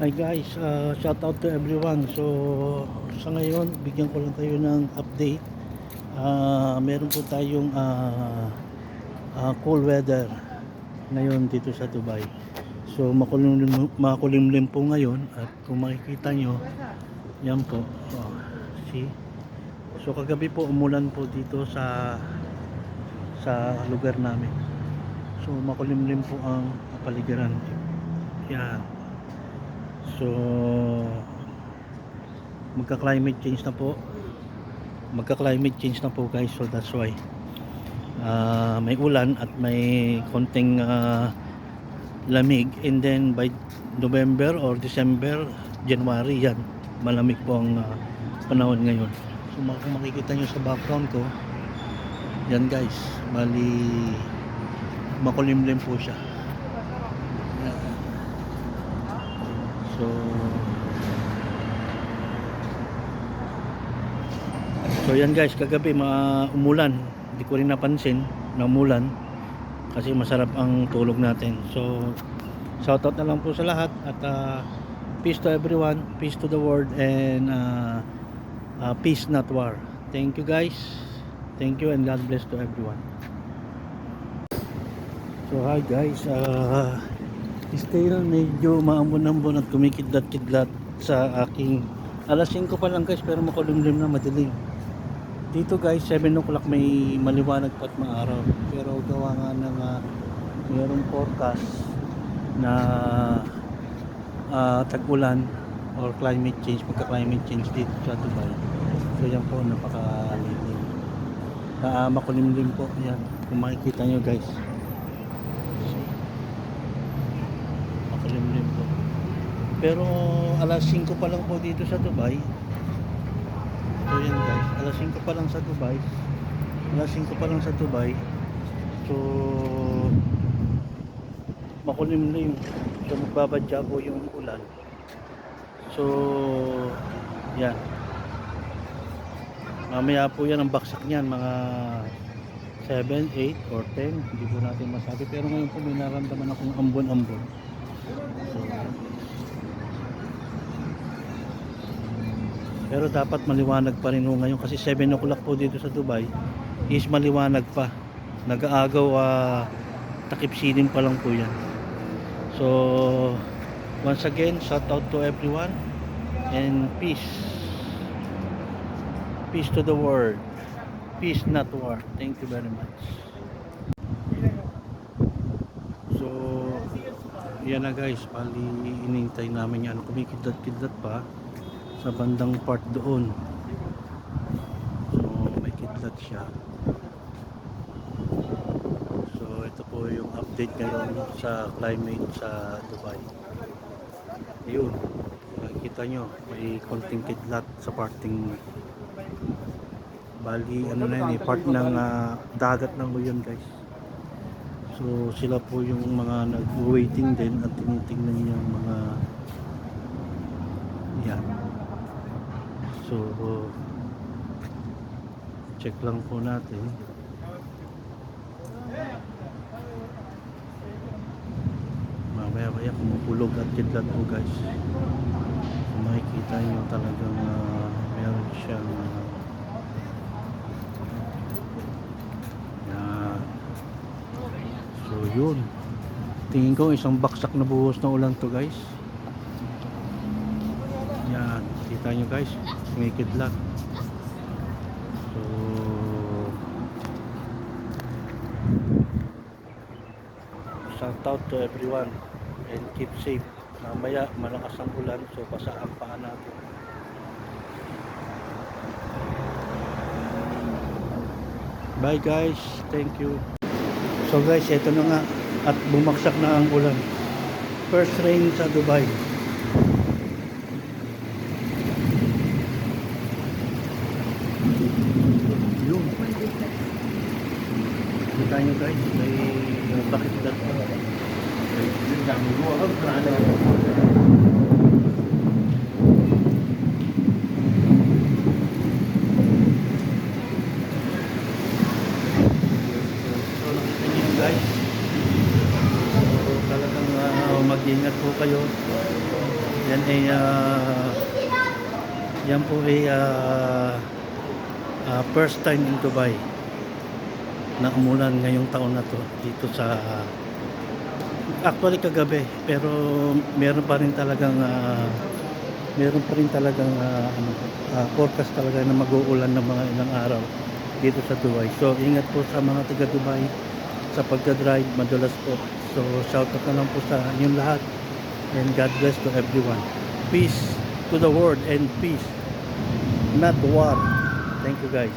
Hi guys, shout out to everyone. So sa ngayon, bigyan ko lang kayo ng update. Meron po tayong cool weather ngayon dito sa Dubai. So makulimlim po ngayon at kung makikita nyo, yan po. See? So kagabi po umulan po dito sa lugar namin. So makulimlim po ang kapaligiran. Yan. So magka-climate change na po guys, so that's why may ulan at may konting lamig, and then by November or December, January, yan malamig po ang panahon ngayon. So kung makikita nyo sa background ko, yan guys, bali makulimlim po siya. So yan guys, kagabi umulan. Hindi ko rin napansin na umulan kasi masarap ang tulog natin. So shoutout na lang po sa lahat at peace to everyone, peace to the world, and peace not war. Thank you guys. Thank you and God bless to everyone. So hi guys, stay lang, medyo maambon-ambon at kumikidlat-kidlat sa aking alas 5 pa lang guys, pero makulimlim na, madilim dito guys. 7 o'clock may maliwanag pa at maaraw, pero gawa nga ng mayroong forecast na tag-ulan or climate change, magka-climate change dito sa Dubai. So yan po, napakalilim, makulimlim po yan kung makikita nyo guys. Makulimlim po, pero alas 5 pa lang po dito sa Dubai. So yan guys, alas 5 pa lang sa Dubai. So makulimlim. So magbabadya po yung ulan. So yan, mamaya po yan ang baksak niyan, mga 7, 8 or 10, hindi po natin masabi, pero ngayon po may naramdaman akong ambon-ambon. So, pero dapat maliwanag pa rin ngayon kasi 7 o'clock po dito sa Dubai is maliwanag pa. Nag-aagaw, takip silim pa lang po yan. So once again, shout out to everyone and peace to the world, peace not war. Thank you very much. So yan na guys, bali inintay namin yan, kumikidlat-kidlat pa sa bandang part doon. So may kidlat siya. So ito po yung update ngayon sa climate sa Dubai. Ayun, makikita nyo may konting kidlat sa parting, bali ano na yun, part ng dagat na po yun guys. So sila po yung mga nag-waiting din at tinitingnan yung mga yan. So check lang po natin. Mamaya kumupulog at kidlat po guys. So makikita nyo talagang meron siyang yan. So yun, tingin ko isang baksak na buhos na ulan to guys. Yan, kita nyo guys, may kidlat. So shout out to everyone and keep safe. Mamaya malakas ang ulan, so basa ang paa natin. Bye guys, thank you. So guys, eto na nga at bumaksak na ang ulan. First rain sa Dubai. Yun, kita nyo guys, may bakit dat pa. Guys, so talagang mag-ingat po kayo. Yan ay yan po ay first time in Dubai na umulan ngayong taon na to dito sa actually kagabi, pero meron pa rin talagang forecast talaga na mag-uulan ng mga ilang araw dito sa Dubai. So ingat po sa mga taga Dubai sa pagdadrive, madulas po. So shoutout na lang po sa inyong lahat, and God bless to everyone. Peace to the world and peace, not war. Thank you guys.